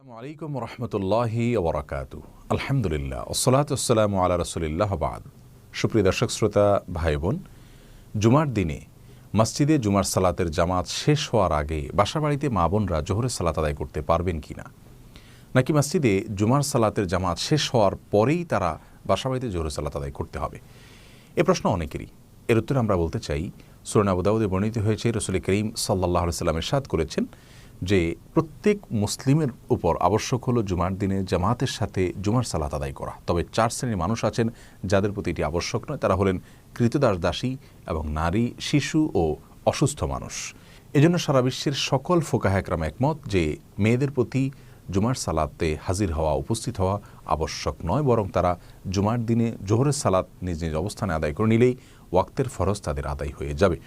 আসসালামু আলাইকুম রহমতুল্লাহি ওবরাকাতু। আলহামদুলিল্লাহ ওসসালাতু ওয়াসসালামু আলা রাসূলিল্লাহ বাদ। সুপ্রিয় দর্শক শ্রোতা ভাই বোন, জুমার দিনে মসজিদে জুমার সালাতের জামাত শেষ হওয়ার আগে বাসাবাড়িতে মা বোনরা জোহরের সালাত আদায় করতে পারবেন কিনা, নাকি মসজিদে জুমার সালাতের জামাত শেষ হওয়ার পরেই তারা বাসাবাড়িতে জোহরের সালাত আদায় করতে হবে? এ প্রশ্ন অনেকেরই। এর উত্তরে আমরা বলতে চাই, সূরা আবু দাউদে বর্ণিত হয়েছে, রাসূল করিম সাল্লাল্লাহু আলাইহি ওয়াসাল্লাম ইরশাদ করেছেন যে প্রত্যেক মুসলিমের উপর আবশ্যক হলো জুমার দিনে জামাতের সাথে জুমার সালাত আদায় করা। তবে 4 শ্রেণীর মানুষ আছেন যাদের প্রতি এটি আবশ্যক নয়। তারা হলেন কৃতদাস দাসী এবং নারী, শিশু ও অসুস্থ মানুষ। এজন্য সারা বিশ্বের সকল ফুকাহা একরাম একমত যে মেয়েদের প্রতি জুমার সালাতে হাজির হওয়া, উপস্থিত হওয়া আবশ্যক নয়, বরং তারা জুমার দিনে জোহরের সালাত নিজ নিজ অবস্থানে আদায় করে নিলেই ওয়াক্তের ফরজ তাদের আদায় হয়ে যাবে।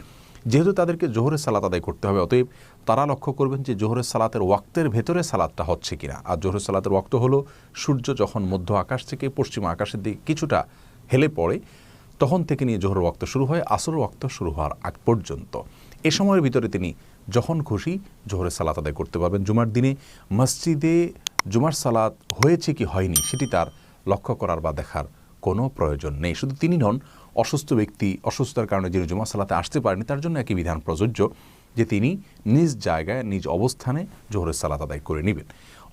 যেহেতু তাদেরকে জোহরের সালাত আদায় করতে হবে, অতএব তারা লক্ষ্য করবেন যে জোহরের সালাতের ওয়াক্তের ভেতরে সালাতটা হচ্ছে কিনা। আর জোহরের সালাতের ওয়াক্ত হলো সূর্য যখন মধ্য আকাশ থেকে পশ্চিম আকাশের দিকে কিছুটা হেলে পড়ে তখন থেকে নিয়ে জোহরের ওয়াক্ত শুরু হয় আসর ওয়াক্ত শুরু হওয়ার আগ পর্যন্ত। এ সময়ের ভিতরে তিনি যখন খুশি জোহরের সালাত আদায় করতে পারবেন। জুমার দিনে মসজিদে জুমার সালাত হয়েছে কি হয়নি সেটি তার লক্ষ্য করার বা দেখার কোনো প্রয়োজন নেই। শুধু তিনি নন, অসুস্থ ব্যক্তি, অসুস্থতার কারণে যিনি জুমার সালাতে আসতে পারেনি তার জন্য একই বিধান প্রযোজ্য যে তিনি নিজ জায়গায় নিজ অবস্থানে জোহরের সালাত আদায় করে নেবেন।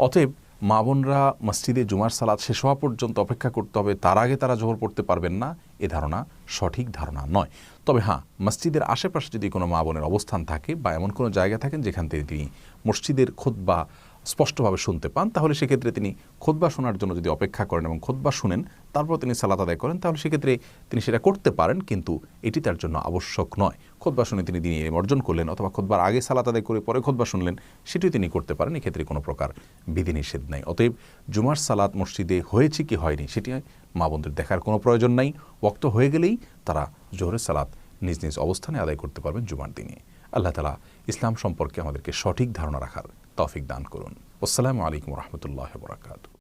অতএব মা বোনরা মসজিদে জুমার সালাত শেষ হওয়া পর্যন্ত অপেক্ষা করতে হবে, তার আগে তারা জোহর পড়তে পারবেন না, এ ধারণা সঠিক ধারণা নয়। তবে হ্যাঁ, মসজিদের আশেপাশে যদি কোনো মা বোনের অবস্থান থাকে বা এমন কোনো জায়গা থাকেন যেখান থেকে তিনি মসজিদের খুতবা স্পষ্টভাবে শুনতে পান, তাহলে সেক্ষেত্রে তিনি খুতবা শোনার জন্য যদি অপেক্ষা করেন এবং খুতবা শুনেন তারপর তিনি সালাত আদায় করেন, তাহলে সেক্ষেত্রে তিনি সেটা করতে পারেন, কিন্তু এটি তার জন্য আবশ্যক নয়। খুতবা শুনে তিনি দিনে ইলম অর্জন করলেন অথবা খুতবার আগে সালাত আদায় করে পরে খুতবা শুনলেন, সেটিও তিনি করতে পারেন। এক্ষেত্রে কোনো প্রকার বিধিনিষেধ নাই। অতএব জুমার সালাত মসজিদে হয়েছে কি হয়নি সেটি মা বোনদের দেখার কোনো প্রয়োজন নাই। ওয়াক্ত হয়ে গেলেই তারা জোহরের সালাত নিজ নিজ অবস্থানে আদায় করতে পারবেন জুমার দিনে। আল্লাহ তাআলা ইসলাম সম্পর্কে আমাদেরকে সঠিক ধারণা রাখার তৌফিক দান করুন। আসসালামু আলাইকুম রহমতুল্লাহ ওয়া বারাকাতুহু।